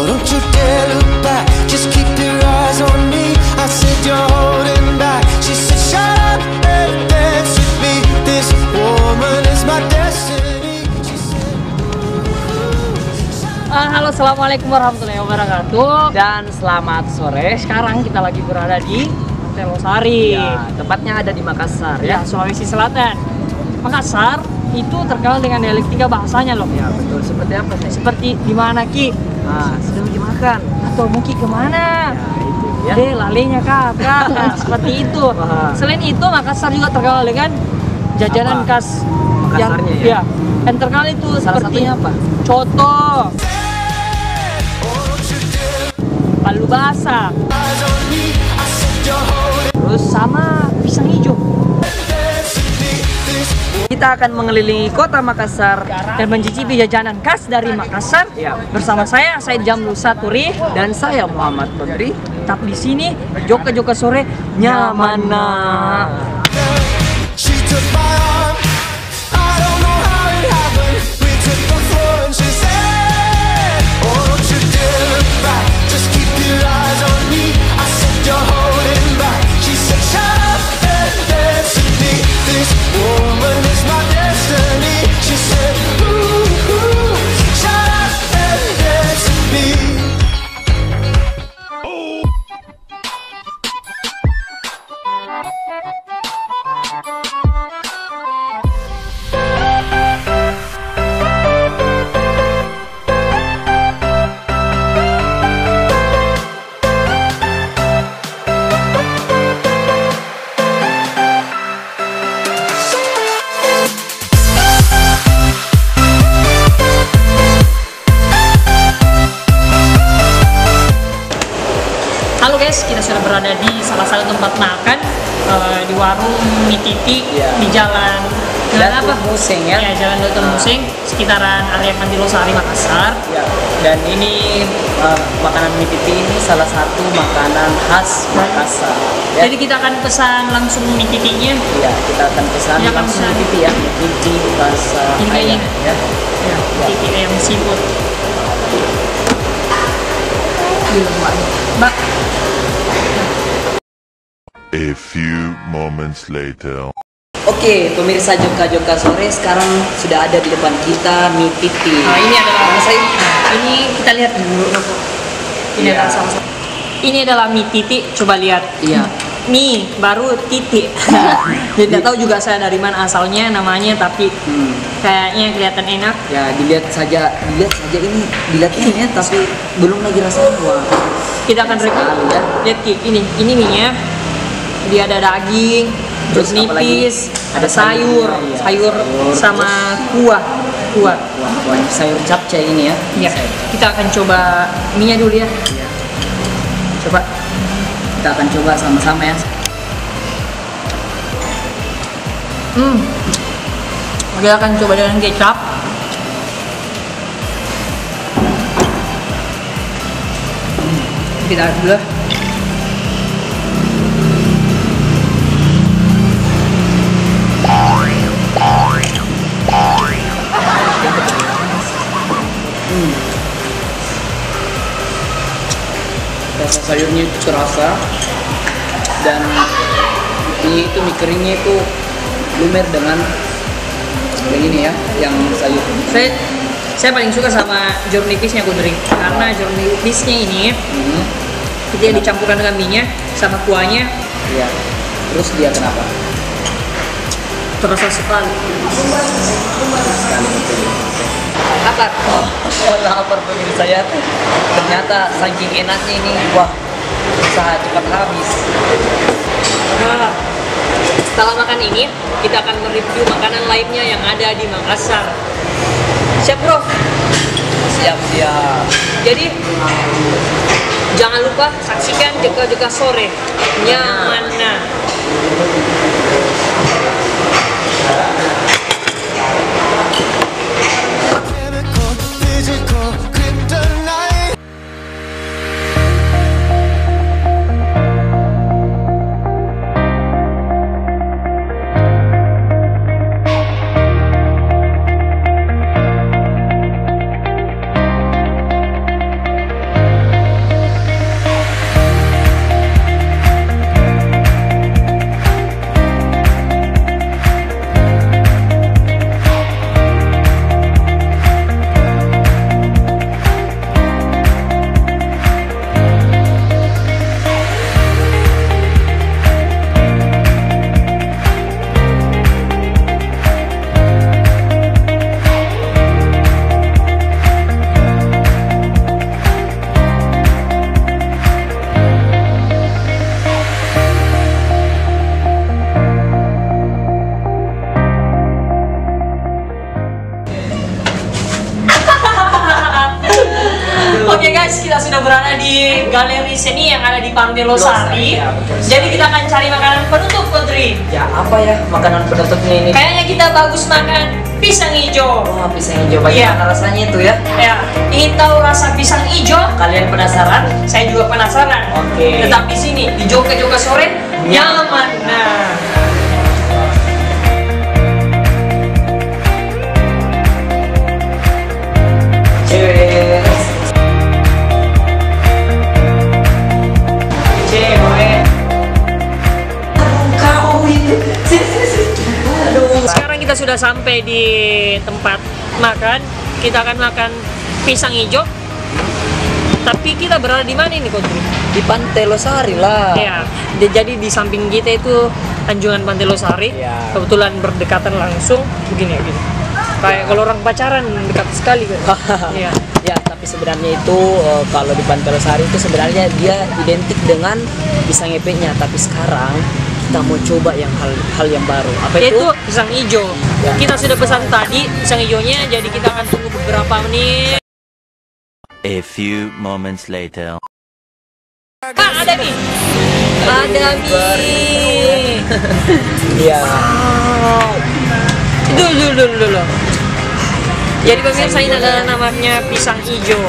Oh, don't you dare look back, just keep your eyes on me. I said you're holding back. She said shut up and dance with me. This woman is my destiny. She said Halo, assalamualaikum warahmatullahi wabarakatuh dan selamat sore. Sekarang kita lagi berada di Hotel Losari. Ya, tepatnya ada di Makassar Ya, Sulawesi Selatan. Makassar itu terkenal dengan dialektika bahasanya loh. Ya, betul. Seperti apa sih? Seperti di mana Ki? Sedang dimakan. Atau mungkin kemana? Ya, itu ya. Deh, lalenya kak. Seperti itu. Selain itu, Makassar juga terkenal dengan jajanan Apa? khas Makassarnya ya? yang terkenal itu Salah seperti satunya apa? coto, palu basah, terus sama pisang hijau. Kita akan mengelilingi kota Makassar Dan mencicipi jajanan khas dari Makassar. Ya. Bersama saya Jamlu Saturi. dan saya Muhammad Todri. Tetap di sini Joka sore nyamana. she took my arm. I don't know how it happened. We took the floor and she said, oh, don't you dare look back. Just keep your eyes on me. I said you're holding back. She said shut up and dance with me. This woman is my destiny. She said, ooh, shut up and dance with me. Halo guys, kita sudah berada di salah satu tempat makan di warung mie Titi Ya. di jalan Datuk Museng ya. Ya, Jalan Datuk Museng, sekitaran area Panti Losari, Makassar. Ya. Dan ini makanan mie titi ini salah satu makanan khas Makassar. Ya. Jadi kita akan pesan langsung mie titinya. Ya, kita akan pesan Kita akan langsung pesan. mie titi ya. Mie titi rasa Ini ayam kayaknya. ya. Ya, titi ayam seafood. Mbak, A few moments later. Oke, pemirsa Joka sore, sekarang sudah ada di depan kita mie titi. ini adalah Nah, saya ini kita lihat dulu. Ini Ya. adalah salah satu. Ini adalah mie titi, coba lihat. Iya. Mie baru titik. Jadi tidak tahu juga saya dari mana asalnya namanya, tapi kayaknya kelihatan enak. Ya, dilihat saja ini, dilihatnya ya, tapi belum lagi rasanya. Wah. Kita akan review. Sekali, ya. Lihat Ki, ini mie-nya. Dia ada daging, Terus jeruk apa lagi? nipis, ada sayur, sayurnya, iya. sayur Sayur, sama kuah. Wah, sayur capcay ini ya. Ya, kita akan coba mie-nya dulu ya. Iya. Coba kita akan coba sama-sama ya. Kita akan coba dengan kecap. Kita dulu. Rasa sayurnya itu terasa, dan mie keringnya itu lumer dengan yang ini ya, yang sayur. Saya paling suka sama jeruk nipisnya Kudri, karena jeruk nipisnya ini dia dicampurkan dengan mie-nya sama kuahnya, Iya. Terus dia kenapa? terasa sekali. Sekali betul. Apa? Oh, lapar pemirsa ya. Ternyata saking enaknya ini, wah, usaha cepat habis. Nah, setelah makan ini, kita akan mereview makanan lainnya yang ada di Makassar. Siap bro? Siap. Jadi, jangan lupa saksikan Joka sore nyamana. Chemical, physical, kryptonite. Oke guys, kita sudah berada di galeri seni yang ada di Pantai Losari. Ya, betul sekali. Jadi kita akan cari makanan penutup, Kodri. Ya apa ya makanan penutupnya ini? Kayaknya kita bagus makan pisang hijau. Oh, pisang hijau. Bagaimana rasanya itu ya? Ya, ingin tahu rasa pisang hijau? Kalian penasaran? Saya juga penasaran. Oke. Tetap di sini di Joka Sore nyaman. Nah. Cheers. Sekarang kita sudah sampai di tempat makan. Kita akan makan pisang hijau. Tapi kita berada di mana ini, Kodri? Di Pantai Losari lah. Ya, jadi di samping kita itu anjungan Pantai Losari. Ya. Kebetulan berdekatan langsung begini. Kayak kalau orang pacaran dekat sekali kan. Iya. Ya, tapi sebenarnya itu kalau di Pantai Losari itu sebenarnya dia identik dengan pisang epeknya. Tapi sekarang kita mau coba yang hal yang baru. Apa itu? Itu pisang hijau. Ya. Kita sudah pesan tadi pisang hijaunya, jadi kita akan tunggu beberapa menit. A few moments later. Ada nih. Ada nih. Iya. Dulu. Jadi pemirsa, ini adalah namanya pisang hijau.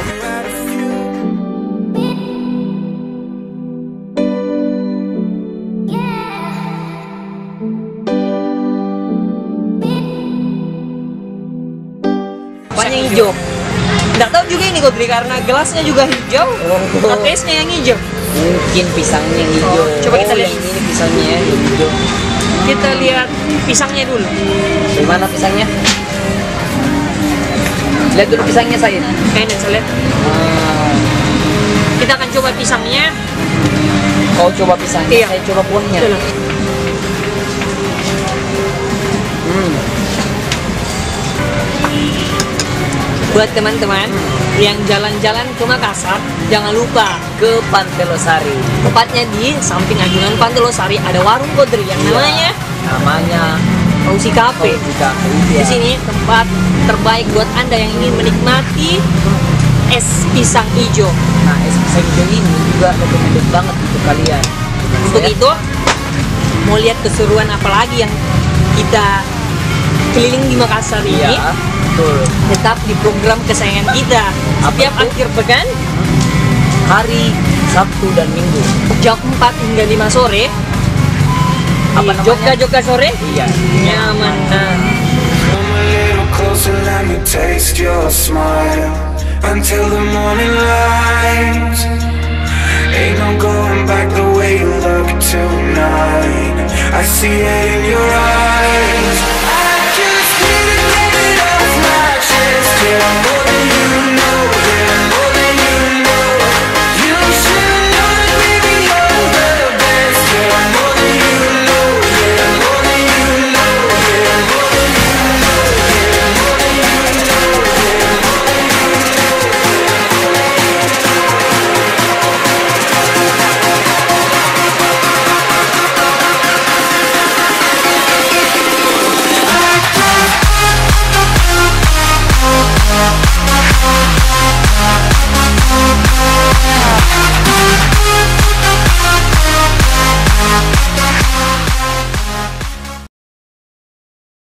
Pisang hijau. Nggak tahu juga ini, Kodri, karena gelasnya juga hijau. Oh. Tesnya yang hijau. Mungkin pisangnya yang hijau. Coba kita lihat. Yang ini pisangnya yang hijau. Kita lihat pisangnya dulu. Gimana pisangnya? Lihat dulu pisangnya, Said. Kayaknya saya lihat. Kita akan coba pisangnya. Kau coba pisangnya, Iya. saya coba buahnya. Dulu. Buat teman-teman yang jalan-jalan ke Makassar, jangan lupa Ke Pantai Losari. tepatnya di samping anjungan Pantai Losari ada warung, Kodri, yang namanya Namanya Fauzi Cafe. Di Di sini tempat terbaik buat Anda yang ingin menikmati es pisang hijau. Nah, es pisang hijau ini juga recommended banget untuk kalian. Untuk itu, mau lihat keseruan apa lagi yang kita keliling di Makassar ini, Iya, betul. tetap di program kesayangan kita. Setiap itu? akhir pekan, Hari Sabtu dan Minggu. jam 4 hingga 5 sore, Apa di namanya? Joka Sore Iya. nyaman. Nah, Come a little closer, let me taste your smile until the morning light. Ain't no going back the way you look tonight. I see it in your eyes.